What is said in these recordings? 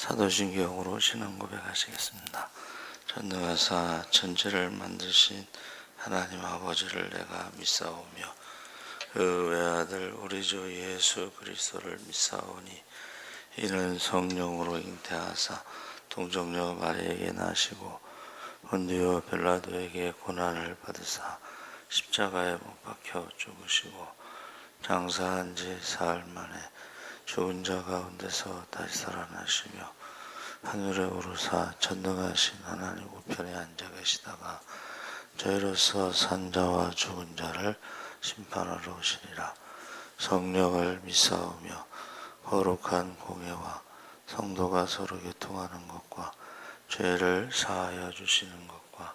사도신경으로 신앙 고백하시겠습니다. 전능하사 천지를 만드신 하나님 아버지를 내가 믿사오며 그 외아들 우리 주 예수 그리스도를 믿사오니 이는 성령으로 잉태하사 동정녀 마리에게 나시고 본디오 빌라도에게 고난을 받으사 십자가에 못 박혀 죽으시고 장사한 지 사흘 만에 죽은 자 가운데서 다시 살아나시며 하늘에 오르사 전능하신 하나님 우편에 앉아 계시다가 저희로서 산자와 죽은 자를 심판하러 오시리라. 성령을 믿사오며 거룩한 공예와 성도가 서로 교통하는 것과 죄를 사하여 주시는 것과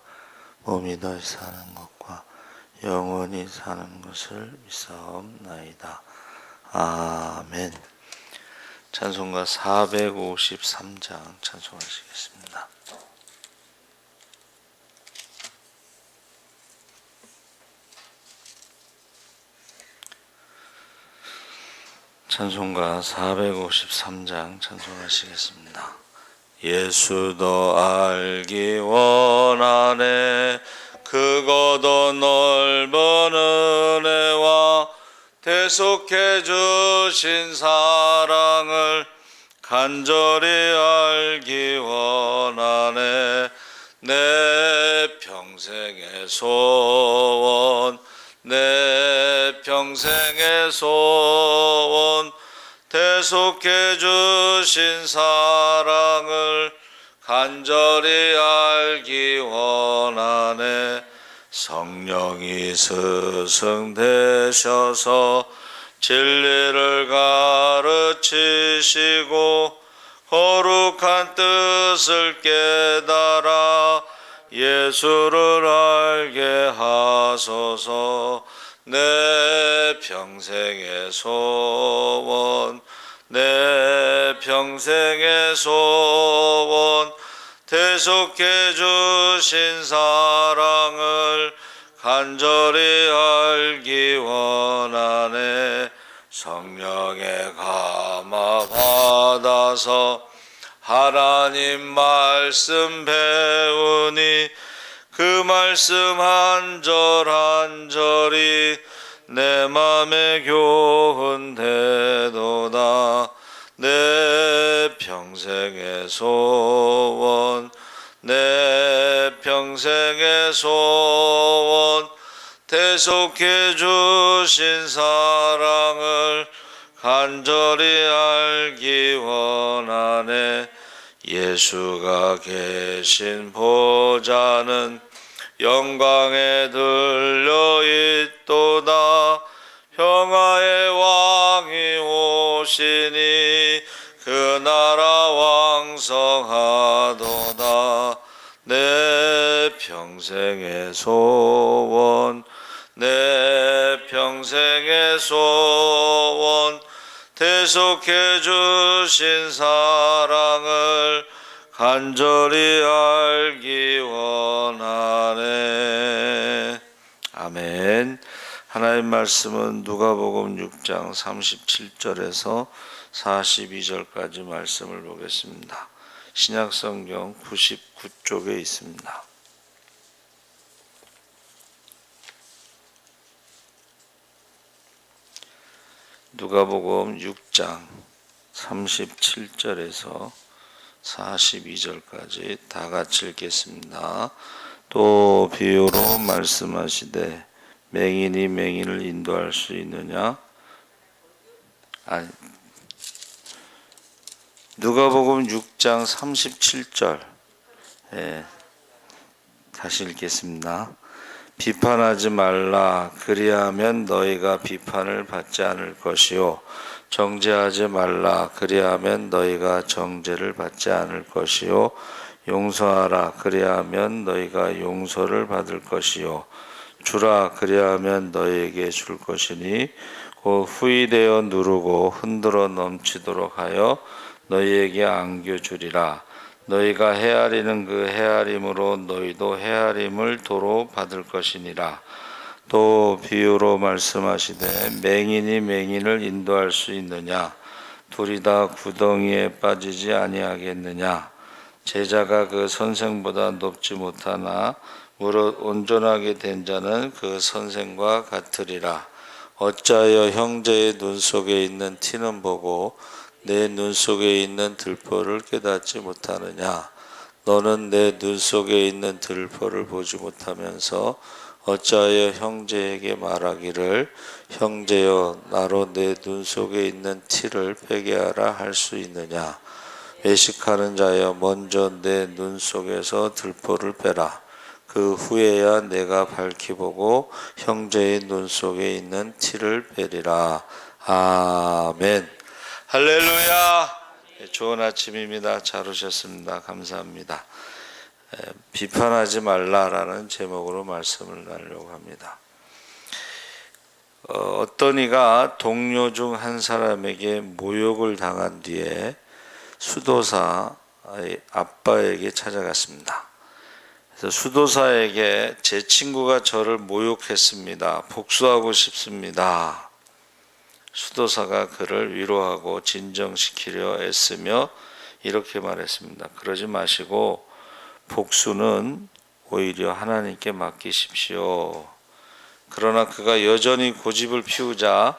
몸이 다시 사는 것과 영원히 사는 것을 믿사옵나이다. 아멘. 찬송가 453장 찬송하시겠습니다. 찬송가 453장 찬송하시겠습니다. 예수도 알기 원하네 크고도 넓은 은혜와 대속해 주신 사랑을 간절히 알기 원하네. 내 평생의 소원 내 평생의 소원 대속해 주신 사랑을 간절히 알기 원하네. 성령이 스승되셔서 진리를 가르치시고 거룩한 뜻을 깨달아 예수를 알게 하소서. 내 평생의 소원 내 평생의 소원 대속해 주신 사랑을 간절히 알기 원하네. 성령의 감화 받아서 하나님 말씀 배우니 그 말씀 한 절 한 절이 내 맘에 교훈되도다. 내 평생의 소원 내 평생의 소원 대속해 주신 사랑을 간절히 알기 원하네. 예수가 계신 보좌는 영광에 들려 있도다. 평화의 왕이 오시니 그 나라 왕성하도다. 내 평생의 소원 내 평생의 소원 대속해 주신 사랑을 간절히 알기 원하네. 아멘. 하나님 말씀은 누가복음 6장 37절에서 42절까지 말씀을 보겠습니다. 신약성경 99쪽에 있습니다. 누가복음 6장 37절에서 42절까지 다 같이 읽겠습니다. 또 비유로 말씀하시되 맹인이 맹인을 인도할 수 있느냐? 누가복음 6장 37절 다시 읽겠습니다. 비판하지 말라. 그리하면 너희가 비판을 받지 않을 것이요 정죄하지 말라. 그리하면 너희가 정죄를 받지 않을 것이요 용서하라. 그리하면 너희가 용서를 받을 것이요 주라. 그리하면 너희에게 줄 것이니 곧 후이되어 누르고 흔들어 넘치도록 하여 너희에게 안겨주리라. 너희가 헤아리는 그 헤아림으로 너희도 헤아림을 도로 받을 것이니라. 또 비유로 말씀하시되 맹인이 맹인을 인도할 수 있느냐? 둘이 다 구덩이에 빠지지 아니하겠느냐. 제자가 그 선생보다 높지 못하나 무릇 온전하게 된 자는 그 선생과 같으리라. 어찌하여 형제의 눈 속에 있는 티는 보고 내 눈 속에 있는 들보를 깨닫지 못하느냐. 너는 내 눈 속에 있는 들보를 보지 못하면서 어찌하여 형제에게 말하기를 형제여 나로 내 눈 속에 있는 티를 빼게 하라 할 수 있느냐. 외식하는 자여 먼저 내 눈 속에서 들보를 빼라. 그 후에야 내가 밝히 보고 형제의 눈 속에 있는 티를 빼리라. 아멘. 할렐루야. 좋은 아침입니다. 잘 오셨습니다. 감사합니다. 비판하지 말라라는 제목으로 말씀을 나누려고 합니다. 어떤 이가 동료 중 한 사람에게 모욕을 당한 뒤에 수도사 아빠에게 찾아갔습니다. 그래서 수도사에게 제 친구가 저를 모욕했습니다. 복수하고 싶습니다. 수도사가 그를 위로하고 진정시키려 애쓰며 이렇게 말했습니다. 그러지 마시고 복수는 오히려 하나님께 맡기십시오. 그러나 그가 여전히 고집을 피우자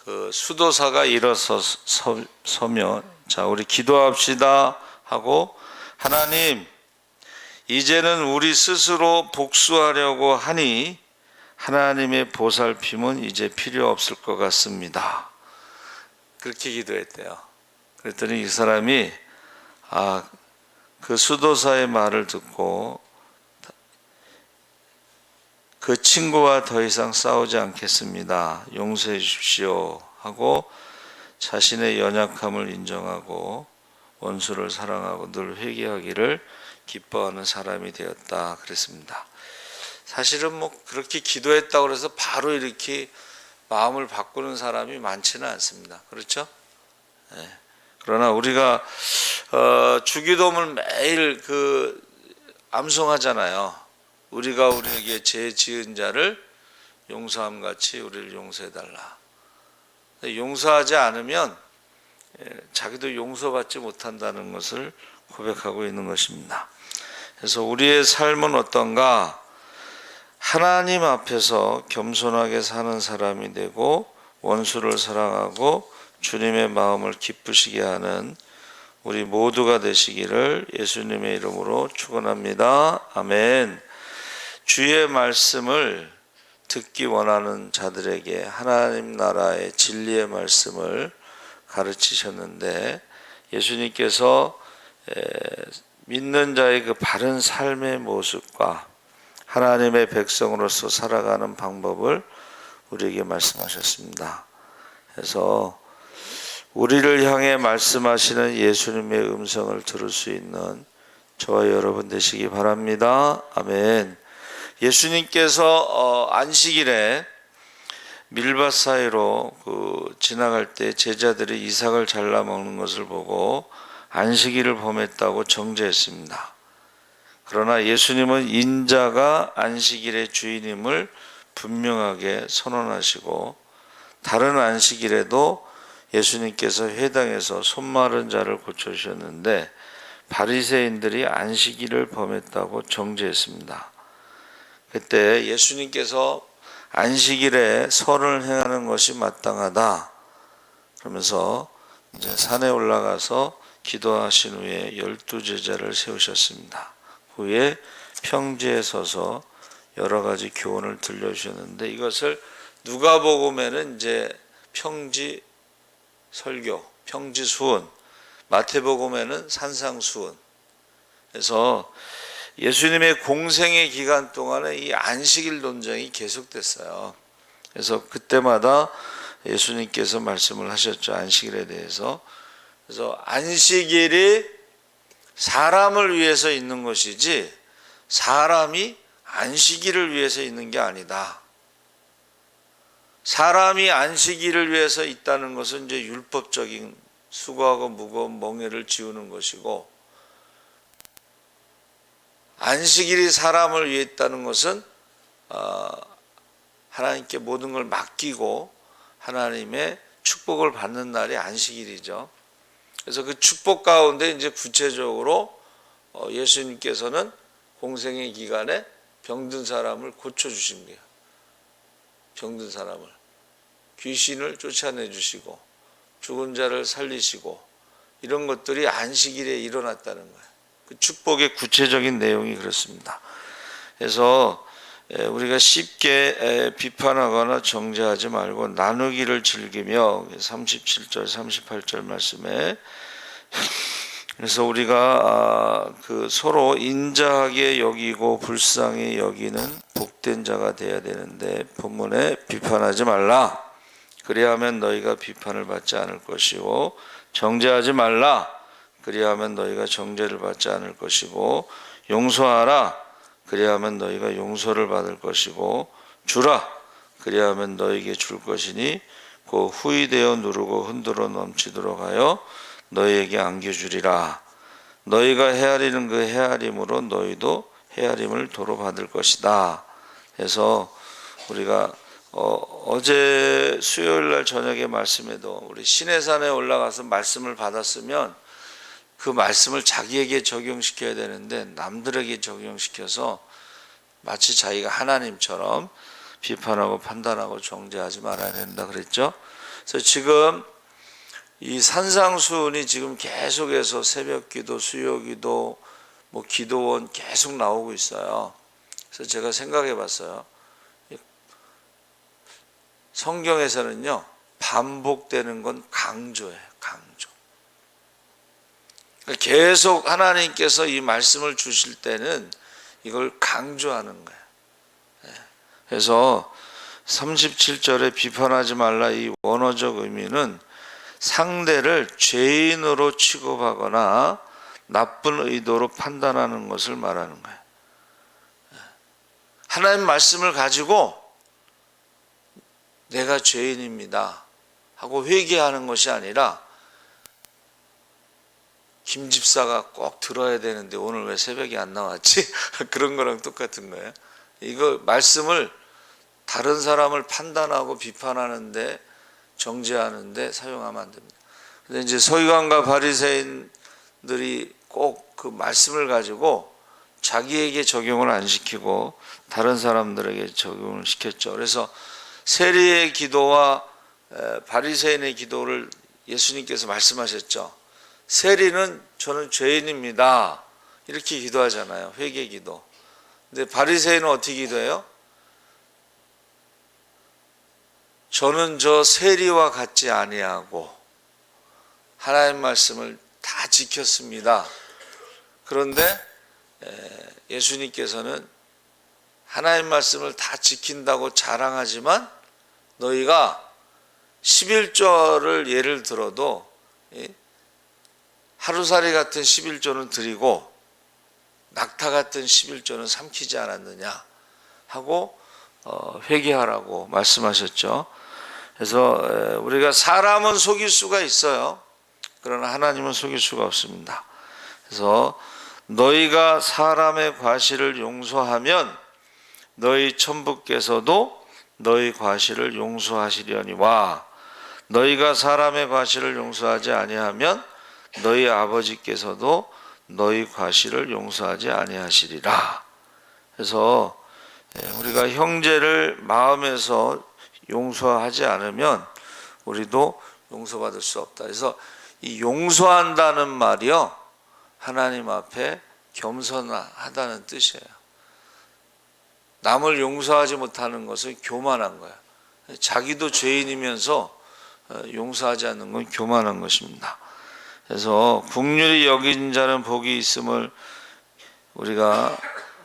그 수도사가 일어서며 자 우리 기도합시다 하고 하나님 이제는 우리 스스로 복수하려고 하니 하나님의 보살핌은 이제 필요 없을 것 같습니다. 그렇게 기도했대요. 그랬더니 이 사람이 그 수도사의 말을 듣고 그 친구와 더 이상 싸우지 않겠습니다. 용서해 주십시오 하고 자신의 연약함을 인정하고 원수를 사랑하고 늘 회개하기를 기뻐하는 사람이 되었다 그랬습니다. 사실은 그렇게 기도했다고 해서 바로 이렇게 마음을 바꾸는 사람이 많지는 않습니다. 그렇죠? 네. 그러나 우리가 주기도문을 매일 암송하잖아요. 우리가 우리에게 죄 지은 자를 용서함 같이 우리를 용서해달라. 용서하지 않으면 자기도 용서받지 못한다는 것을 고백하고 있는 것입니다. 그래서 우리의 삶은 어떤가? 하나님 앞에서 겸손하게 사는 사람이 되고 원수를 사랑하고 주님의 마음을 기쁘시게 하는 우리 모두가 되시기를 예수님의 이름으로 축원합니다. 아멘. 주의 말씀을 듣기 원하는 자들에게 하나님 나라의 진리의 말씀을 가르치셨는데 예수님께서 믿는 자의 그 바른 삶의 모습과 하나님의 백성으로서 살아가는 방법을 우리에게 말씀하셨습니다. 그래서 우리를 향해 말씀하시는 예수님의 음성을 들을 수 있는 저와 여러분 되시기 바랍니다. 아멘. 예수님께서 안식일에 밀밭 사이로 지나갈 때 제자들이 이삭을 잘라 먹는 것을 보고 안식일을 범했다고 정죄했습니다. 그러나 예수님은 인자가 안식일의 주인임을 분명하게 선언하시고 다른 안식일에도 예수님께서 회당에서 손 마른 자를 고쳐주셨는데 바리새인들이 안식일을 범했다고 정죄했습니다. 그때 예수님께서 안식일에 선을 행하는 것이 마땅하다 그러면서 이제 산에 올라가서 기도하신 후에 12제자를 세우셨습니다. 후에 평지에 서서 여러 가지 교훈을 들려주셨는데 이것을 누가복음에는 이제 평지 설교, 평지 수훈, 마태복음에는 산상 수훈. 그래서 예수님의 공생의 기간 동안에 이 안식일 논쟁이 계속됐어요. 그래서 그때마다 예수님께서 말씀을 하셨죠. 안식일에 대해서. 그래서 안식일이 사람을 위해서 있는 것이지 사람이 안식일을 위해서 있는 게 아니다. 사람이 안식일을 위해서 있다는 것은 이제 율법적인 수고하고 무거운 멍에를 지우는 것이고 안식일이 사람을 위해 있다는 것은 하나님께 모든 걸 맡기고 하나님의 축복을 받는 날이 안식일이죠. 그래서 그 축복 가운데 이제 구체적으로 예수님께서는 공생의 기간에 병든 사람을 고쳐주신 거예요. 병든 사람을. 귀신을 쫓아내 주시고 죽은 자를 살리시고 이런 것들이 안식일에 일어났다는 거예요. 그 축복의 구체적인 내용이 그렇습니다. 그래서 우리가 쉽게 비판하거나 정죄하지 말고 나누기를 즐기며 37절 38절 말씀에 그래서 우리가 그 서로 인자하게 여기고 불쌍히 여기는 복된 자가 되어야 되는데 본문에 비판하지 말라. 그리하면 너희가 비판을 받지 않을 것이고 정죄하지 말라. 그리하면 너희가 정죄를 받지 않을 것이고 용서하라. 그리하면 너희가 용서를 받을 것이고 주라. 그리하면 너희에게 줄 것이니 그 후이되어 누르고 흔들어 넘치도록 하여 너희에게 안겨주리라. 너희가 헤아리는 그 헤아림으로 너희도 헤아림을 도로 받을 것이다. 그래서 우리가 어제 수요일 날 저녁에 말씀에도 우리 시내산에 올라가서 말씀을 받았으면 그 말씀을 자기에게 적용시켜야 되는데 남들에게 적용시켜서 마치 자기가 하나님처럼 비판하고 판단하고 정죄하지 말아야 된다 그랬죠. 그래서 지금 이 산상수훈이 지금 계속해서 새벽기도, 수요기도, 뭐 기도원 계속 나오고 있어요. 그래서 제가 생각해 봤어요. 성경에서는요, 반복되는 건 강조예요, 강조. 계속 하나님께서 이 말씀을 주실 때는 이걸 강조하는 거예요. 그래서 37절에 비판하지 말라 이 원어적 의미는 상대를 죄인으로 취급하거나 나쁜 의도로 판단하는 것을 말하는 거예요. 하나님 말씀을 가지고 내가 죄인입니다 하고 회개하는 것이 아니라 김 집사가 꼭 들어야 되는데 오늘 왜 새벽에 안 나왔지? 그런 거랑 똑같은 거예요. 이거 말씀을 다른 사람을 판단하고 비판하는데 정죄하는데 사용하면 안 됩니다. 근데 이제 서기관과 바리새인들이 꼭 그 말씀을 가지고 자기에게 적용을 안 시키고 다른 사람들에게 적용을 시켰죠. 그래서 세리의 기도와 바리새인의 기도를 예수님께서 말씀하셨죠. 세리는 저는 죄인입니다 이렇게 기도하잖아요. 회개 기도. 근데 바리새인은 어떻게 기도해요? 저는 저 세리와 같지 아니하고 하나님 말씀을 다 지켰습니다. 그런데 예수님께서는 하나님 말씀을 다 지킨다고 자랑하지만 너희가 11조를 예를 들어도 하루살이 같은 11조는 드리고 낙타 같은 11조는 삼키지 않았느냐 하고 회개하라고 말씀하셨죠. 그래서 우리가 사람은 속일 수가 있어요. 그러나 하나님은 속일 수가 없습니다. 그래서 너희가 사람의 과실을 용서하면 너희 천부께서도 너희 과실을 용서하시려니와 너희가 사람의 과실을 용서하지 아니하면 너희 아버지께서도 너희 과실을 용서하지 아니하시리라. 그래서 우리가 형제를 마음에서 용서하지 않으면 우리도 용서받을 수 없다. 그래서 이 용서한다는 말이요, 하나님 앞에 겸손하다는 뜻이에요. 남을 용서하지 못하는 것은 교만한 거야. 자기도 죄인이면서 용서하지 않는 건 교만한 것입니다. 그래서 긍휼히 여긴 자는 복이 있음을 우리가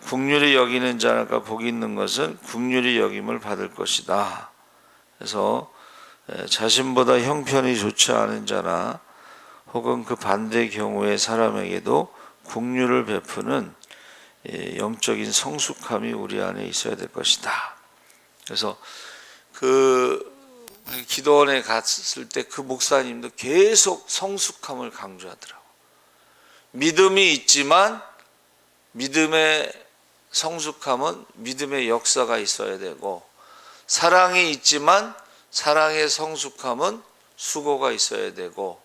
긍휼히 여기는 자가 복이 있는 것은 긍휼히 여김을 받을 것이다. 그래서 자신보다 형편이 좋지 않은 자나 혹은 그 반대 경우의 사람에게도 긍휼을 베푸는 영적인 성숙함이 우리 안에 있어야 될 것이다. 그래서 그 기도원에 갔을 때 그 목사님도 계속 성숙함을 강조하더라고. 믿음이 있지만 믿음의 성숙함은 믿음의 역사가 있어야 되고, 사랑이 있지만 사랑의 성숙함은 수고가 있어야 되고,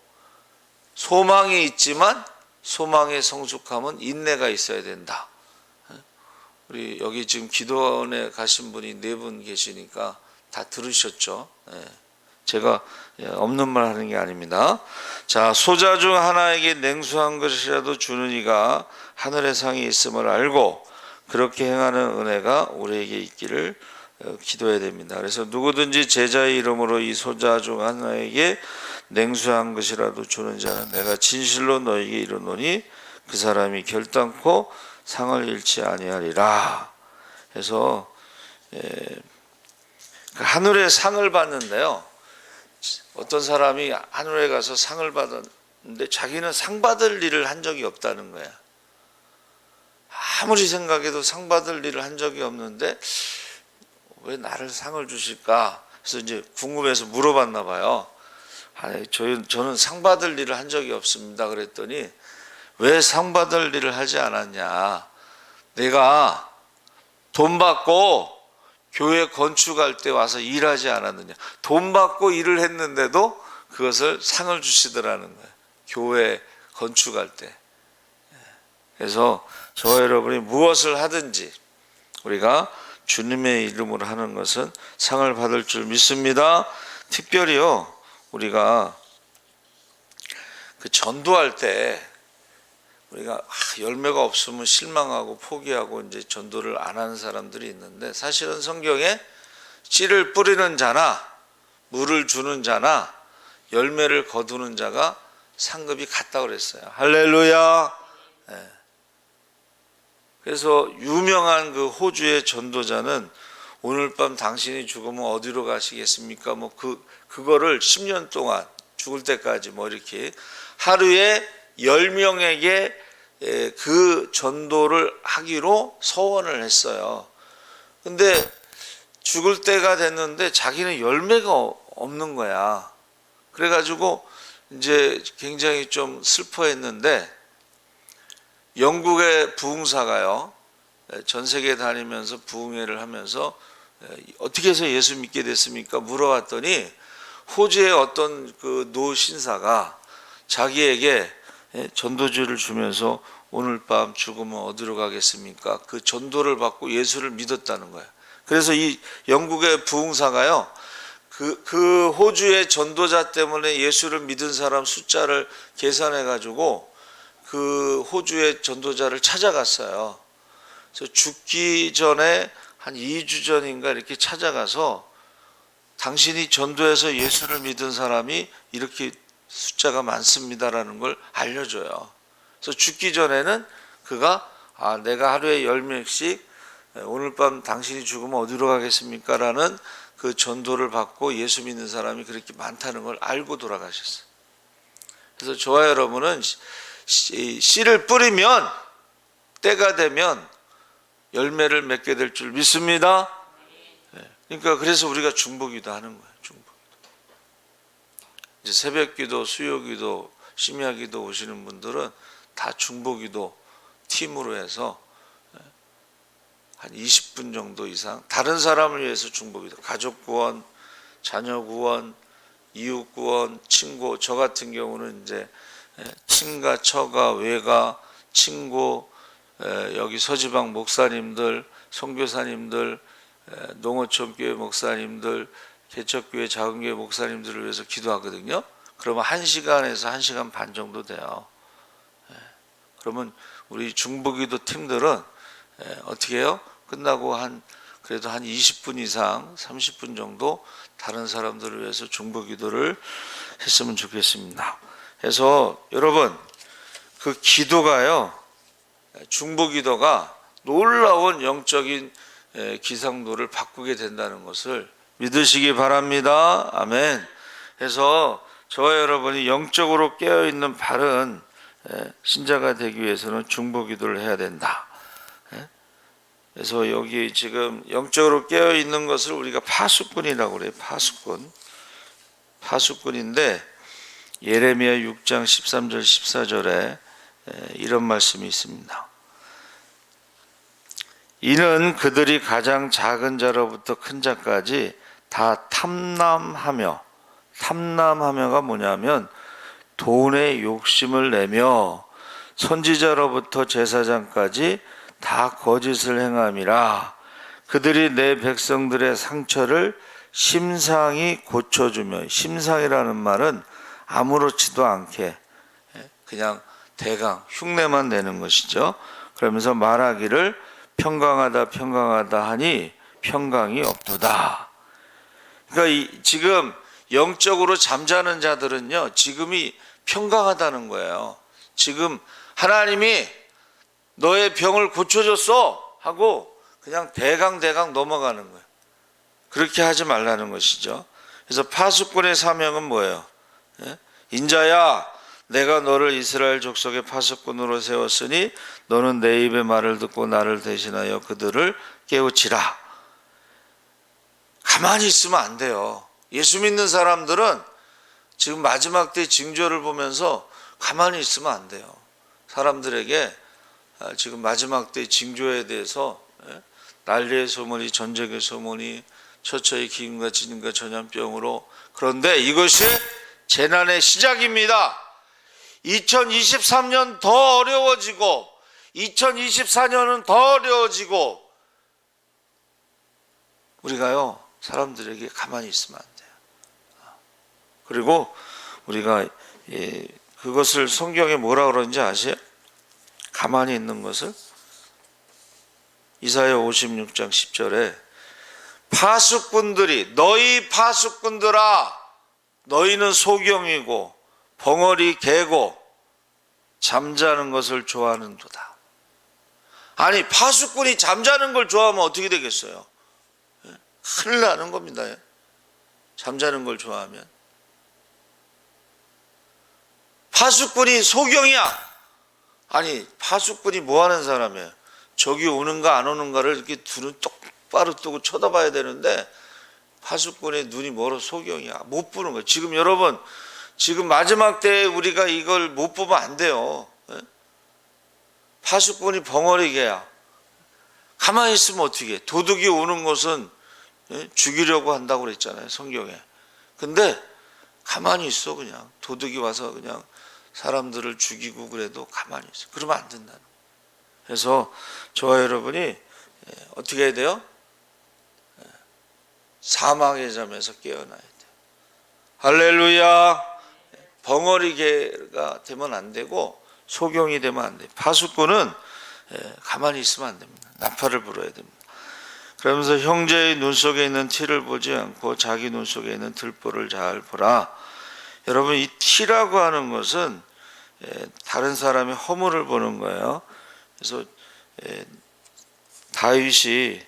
소망이 있지만 소망의 성숙함은 인내가 있어야 된다. 우리 여기 지금 기도원에 가신 분이 4분 계시니까 다 들으셨죠? 제가 없는 말 하는 게 아닙니다. 자, 소자 중 하나에게 냉수한 것이라도 주는 이가 하늘의 상이 있음을 알고 그렇게 행하는 은혜가 우리에게 있기를 기도해야 됩니다. 그래서 누구든지 제자의 이름으로 이 소자 중 하나에게 냉수한 것이라도 주는 자는 내가 진실로 너에게 이르노니 그 사람이 결단코 상을 잃지 아니하리라. 그래서 하늘의 상을 받는데요, 어떤 사람이 하늘에 가서 상을 받았는데 자기는 상 받을 일을 한 적이 없다는 거야. 아무리 생각해도 상 받을 일을 한 적이 없는데 왜 나를 상을 주실까? 그래서 이제 궁금해서 물어봤나 봐요. 아니, 저는 상 받을 일을 한 적이 없습니다. 그랬더니 왜 상 받을 일을 하지 않았냐? 내가 돈 받고 교회 건축할 때 와서 일하지 않았느냐? 돈 받고 일을 했는데도 그것을 상을 주시더라는 거예요. 교회 건축할 때. 그래서 저와 여러분이 무엇을 하든지 우리가 주님의 이름으로 하는 것은 상을 받을 줄 믿습니다. 특별히요, 우리가 그 전도할 때 우리가 열매가 없으면 실망하고 포기하고 이제 전도를 안 하는 사람들이 있는데, 사실은 성경에 씨를 뿌리는 자나 물을 주는 자나 열매를 거두는 자가 상급이 같다고 그랬어요. 할렐루야. 그래서 유명한 그 호주의 전도자는 오늘 밤 당신이 죽으면 어디로 가시겠습니까? 뭐 그거를 10년 동안 죽을 때까지 뭐 이렇게 하루에 10명에게 그 전도를 하기로 서원을 했어요. 근데 죽을 때가 됐는데 자기는 열매가 없는 거야. 그래가지고 이제 굉장히 좀 슬퍼했는데, 영국의 부흥사가요, 전 세계 다니면서 부흥회를 하면서 어떻게 해서 예수 믿게 됐습니까? 물어봤더니 호주의 어떤 그 노 신사가 자기에게 전도지를 주면서 오늘 밤 죽으면 어디로 가겠습니까? 그 전도를 받고 예수를 믿었다는 거예요. 그래서 이 영국의 부흥사가요, 그 호주의 전도자 때문에 예수를 믿은 사람 숫자를 계산해 가지고 그 호주의 전도자를 찾아갔어요. 그래서 죽기 전에 한 2주 전인가 이렇게 찾아가서 당신이 전도해서 예수를 믿은 사람이 이렇게 숫자가 많습니다라는 걸 알려줘요. 그래서 죽기 전에는 그가 내가 하루에 10명씩 오늘 밤 당신이 죽으면 어디로 가겠습니까? 라는 그 전도를 받고 예수 믿는 사람이 그렇게 많다는 걸 알고 돌아가셨어요. 그래서 저와 여러분은 씨를 뿌리면 때가 되면 열매를 맺게 될 줄 믿습니다. 그러니까 그래서 우리가 중보기도 하는 거예요. 중보기도. 이제 새벽기도, 수요기도, 심야기도 오시는 분들은 다 중보기도 팀으로 해서 한 20분 정도 이상 다른 사람을 위해서 중보기도, 가족 구원, 자녀 구원, 이웃 구원, 친구. 저 같은 경우는 이제 친가, 처가, 외가, 친구, 여기 서지방 목사님들, 선교사님들, 농어촌교회 목사님들, 개척교회 작은교회 목사님들을 위해서 기도하거든요. 그러면 1시간에서 1시간 반 정도 돼요. 그러면 우리 중보기도 팀들은 어떻게 해요? 끝나고 그래도 한 20분 이상, 30분 정도 다른 사람들을 위해서 중보기도를 했으면 좋겠습니다. 그래서 여러분, 그 기도가요, 중보기도가 놀라운 영적인 기상도를 바꾸게 된다는 것을 믿으시기 바랍니다. 아멘. 그래서 저와 여러분이 영적으로 깨어있는 바른 신자가 되기 위해서는 중보기도를 해야 된다. 그래서 여기 지금 영적으로 깨어있는 것을 우리가 파수꾼이라고 그래요. 파수꾼인데 예레미야 6장 13절 14절에 이런 말씀이 있습니다. 이는 그들이 가장 작은 자로부터 큰 자까지 다 탐남하며 탐남하며가 뭐냐면 돈에 욕심을 내며 선지자로부터 제사장까지 다 거짓을 행함이라. 그들이 내 백성들의 상처를 심상히 고쳐주며, 심상이라는 말은 아무렇지도 않게 그냥 대강 흉내만 내는 것이죠. 그러면서 말하기를 평강하다 평강하다 하니 평강이 없도다. 그러니까 지금 영적으로 잠자는 자들은요, 지금이 평강하다는 거예요. 지금 하나님이 너의 병을 고쳐줬어 하고 그냥 대강 넘어가는 거예요. 그렇게 하지 말라는 것이죠. 그래서 파수꾼의 사명은 뭐예요? 인자야, 내가 너를 이스라엘 족속의 파수꾼으로 세웠으니 너는 내 입의 말을 듣고 나를 대신하여 그들을 깨우치라. 가만히 있으면 안 돼요. 예수 믿는 사람들은 지금 마지막 때 징조를 보면서 가만히 있으면 안 돼요. 사람들에게 지금 마지막 때 징조에 대해서 난리의 소문이, 전쟁의 소문이, 처처의 기근과 지진과 전염병으로, 그런데 이것이 재난의 시작입니다. 2023년 더 어려워지고 2024년은 더 어려워지고, 우리가요 사람들에게 가만히 있으면 안 돼요. 그리고 우리가 그것을 성경에 뭐라 그러는지 아세요? 가만히 있는 것을 이사야 56장 10절에 파수꾼들이, 너희 파수꾼들아 너희는 소경이고 벙어리 개고 잠자는 것을 좋아하는도다. 아니, 파수꾼이 잠자는 걸 좋아하면 어떻게 되겠어요? 큰일 나는 겁니다. 잠자는 걸 좋아하면. 파수꾼이 소경이야. 아니, 파수꾼이 뭐 하는 사람이에요? 저기 오는가 안 오는가를 이렇게 눈을 똑바로 뜨고 쳐다봐야 되는데 파수꾼의 눈이 멀어 소경이야. 못 보는 거예요. 지금 여러분, 지금 마지막 때에 우리가 이걸 못 보면 안 돼요. 파수꾼이 벙어리개야. 가만히 있으면 어떻게 해? 도둑이 오는 것은 죽이려고 한다고 그랬잖아요, 성경에. 근데 가만히 있어. 그냥 도둑이 와서 그냥 사람들을 죽이고 그래도 가만히 있어. 그러면 안 된다는 거예요. 그래서 저와 여러분이 어떻게 해야 돼요? 사망의 잠에서 깨어나야 돼요. 할렐루야. 벙어리개가 되면 안 되고 소경이 되면 안 돼요. 파수꾼은 가만히 있으면 안 됩니다. 나팔을 불어야 됩니다. 그러면서 형제의 눈 속에 있는 티를 보지 않고 자기 눈 속에 있는 들보를 잘 보라. 여러분, 이 티라고 하는 것은 다른 사람의 허물을 보는 거예요. 그래서 다윗이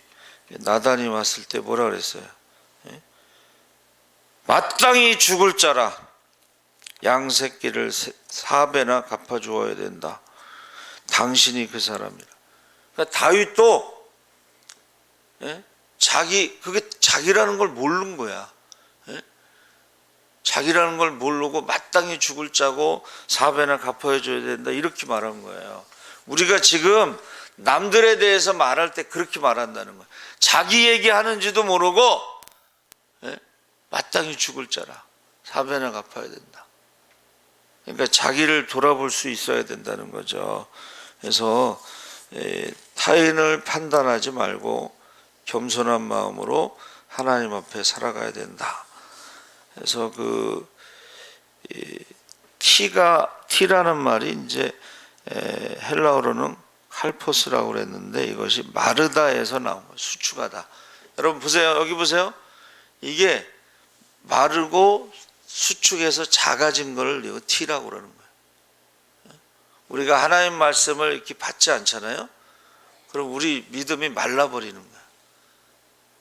나단이 왔을 때 뭐라 그랬어요? 마땅히 죽을 자라 양 새끼를 4배나 갚아주어야 된다. 당신이 그 사람이라. 그러니까 다윗도 그게 자기라는 걸 모르는 거야. 자기라는 걸 모르고 마땅히 죽을 자고 4배나 갚아줘야 된다, 이렇게 말한 거예요. 우리가 지금 남들에 대해서 말할 때 그렇게 말한다는 거예요. 자기 얘기하는지도 모르고 마땅히 죽을 자라 4배나 갚아야 된다. 그러니까 자기를 돌아볼 수 있어야 된다는 거죠. 그래서 타인을 판단하지 말고 겸손한 마음으로 하나님 앞에 살아가야 된다. 그래서 티라는 말이 이제 헬라어로는 칼포스라고 그랬는데 이것이 마르다에서 나온 거예요. 수축하다. 여러분 보세요. 여기 보세요. 이게 마르고 수축해서 작아진 걸 이거 티라고 그러는 거예요. 우리가 하나님 말씀을 이렇게 받지 않잖아요. 그럼 우리 믿음이 말라버리는 거예요.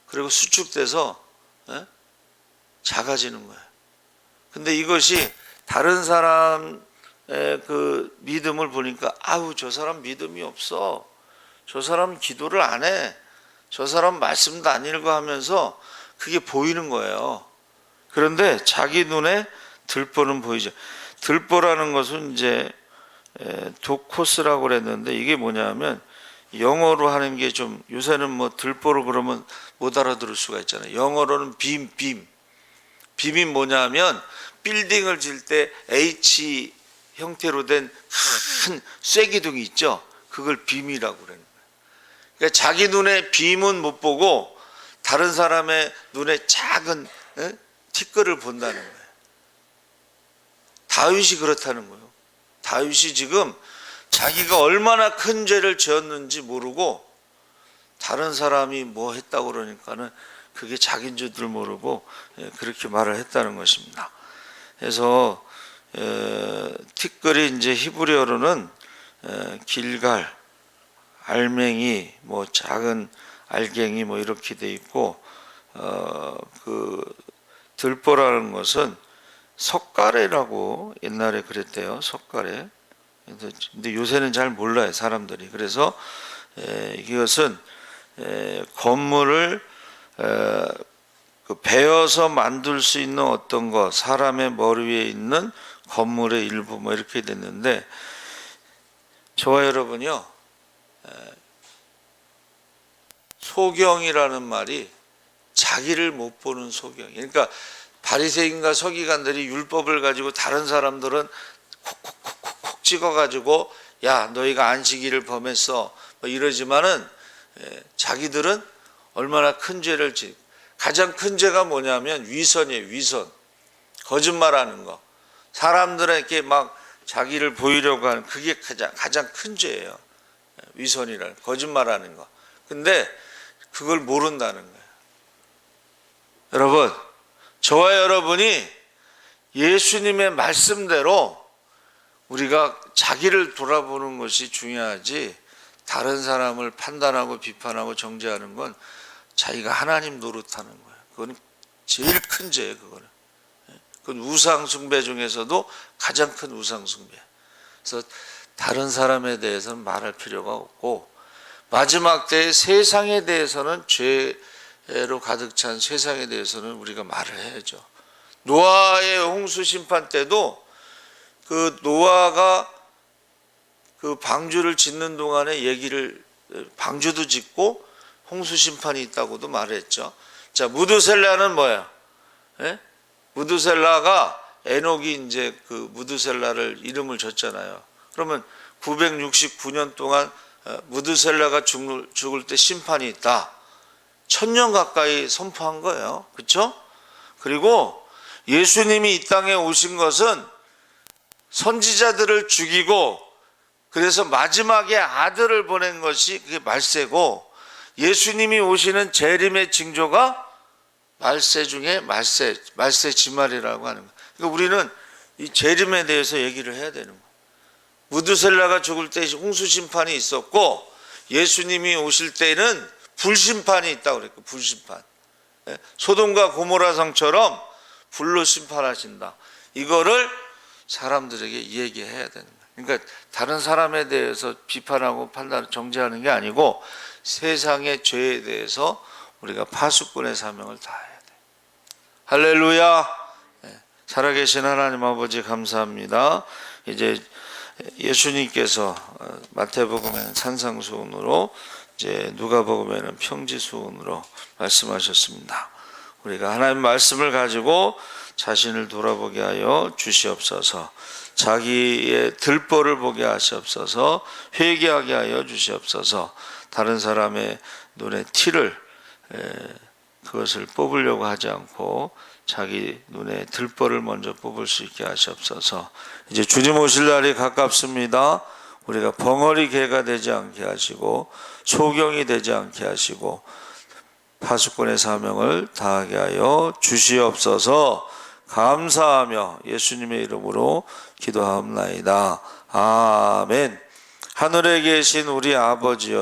그리고 수축돼서 작아지는 거예요. 근데 이것이 다른 사람의 그 믿음을 보니까 아우, 저 사람 믿음이 없어. 저 사람 기도를 안 해. 저 사람 말씀도 안 읽어 하면서 그게 보이는 거예요. 그런데 자기 눈에 들보는 보이죠. 들보라는 것은 이제 도코스라고 그랬는데 이게 뭐냐면 영어로 하는 게 좀, 요새는 뭐 들보로 그러면 못 알아들을 수가 있잖아요. 영어로는 빔. 빔이 뭐냐면 빌딩을 질 때 H 형태로 된 큰 쐐기둥이 있죠. 그걸 빔이라고 그러는 거예요. 그러니까 자기 눈에 빔은 못 보고 다른 사람의 눈에 작은 티끌을 본다는 거예요. 다윗이 그렇다는 거예요. 다윗이 지금 자기가 얼마나 큰 죄를 지었는지 모르고 다른 사람이 뭐 했다고 그러니까는 그게 자기인 줄도 모르고 그렇게 말을 했다는 것입니다. 그래서 티끌이 이제 히브리어로는 길갈, 알맹이, 뭐 작은 알갱이 뭐 이렇게 돼 있고 그 들보라는 것은 석가래라고 옛날에 그랬대요. 석가래. 근데 요새는 잘 몰라요, 사람들이. 그래서 이것은 건물을 베어서 만들 수 있는 어떤 것, 사람의 머리 위에 있는 건물의 일부 뭐 이렇게 됐는데, 저와 여러분이요, 소경이라는 말이 자기를 못 보는 소경. 그러니까 바리새인과 서기관들이 율법을 가지고 다른 사람들은 콕콕콕콕 찍어가지고 야 너희가 안식일을 범했어 뭐 이러지만은 자기들은 얼마나 큰 죄를 가장 큰 죄가 뭐냐면 위선이에요. 위선. 거짓말하는 거. 사람들에게 막 자기를 보이려고 하는 그게 가장 큰 죄예요. 위선이라는 거짓말하는 거. 근데 그걸 모른다는 거예요. 여러분, 저와 여러분이 예수님의 말씀대로 우리가 자기를 돌아보는 것이 중요하지 다른 사람을 판단하고 비판하고 정죄하는 건 자기가 하나님 노릇하는 거예요. 그건 제일 큰 죄예요. 그건 우상 숭배 중에서도 가장 큰 우상 숭배. 그래서 다른 사람에 대해서는 말할 필요가 없고 마지막 때의 세상에 대해서는 죄로 가득 찬 세상에 대해서는 우리가 말을 해야죠. 노아의 홍수 심판 때도 그 노아가 그 방주를 짓는 동안에 방주도 짓고 홍수 심판이 있다고도 말했죠. 자, 무드셀라는 뭐예요? 무드셀라가 에녹이 이제 그 무드셀라를 이름을 줬잖아요. 그러면 969년 동안 무드셀라가 죽을 때 심판이 있다. 1000년 가까이 선포한 거예요. 그렇죠? 그리고 예수님이 이 땅에 오신 것은 선지자들을 죽이고 그래서 마지막에 아들을 보낸 것이 그게 말세고 예수님이 오시는 재림의 징조가 말세 중에 말세 지말이라고 하는 거예요. 그러니까 우리는 이 재림에 대해서 얘기를 해야 되는 거예요. 무드셀라가 죽을 때 홍수 심판이 있었고 예수님이 오실 때는 불심판이 있다고 그랬고 불심판. 소돔과 고모라 성처럼 불로 심판하신다. 이거를 사람들에게 얘기해야 되는 거예요. 그러니까 다른 사람에 대해서 비판하고 판단, 정죄하는 게 아니고 세상의 죄에 대해서 우리가 파수꾼의 사명을 다해야 돼요. 할렐루야. 살아계신 하나님 아버지 감사합니다. 이제 예수님께서 마태복음에는 산상수훈으로 이제 누가복음에는 평지수훈으로 말씀하셨습니다. 우리가 하나님 말씀을 가지고 자신을 돌아보게 하여 주시옵소서. 자기의 들보를 보게 하시옵소서. 회개하게 하여 주시옵소서. 다른 사람의 눈에 티를 그것을 뽑으려고 하지 않고 자기 눈에 들보를 먼저 뽑을 수 있게 하시옵소서. 이제 주님 오실 날이 가깝습니다. 우리가 벙어리 개가 되지 않게 하시고 소경이 되지 않게 하시고 파수꾼의 사명을 다하게 하여 주시옵소서. 감사하며 예수님의 이름으로 기도하옵나이다. 아멘. 하늘에 계신 우리 아버지여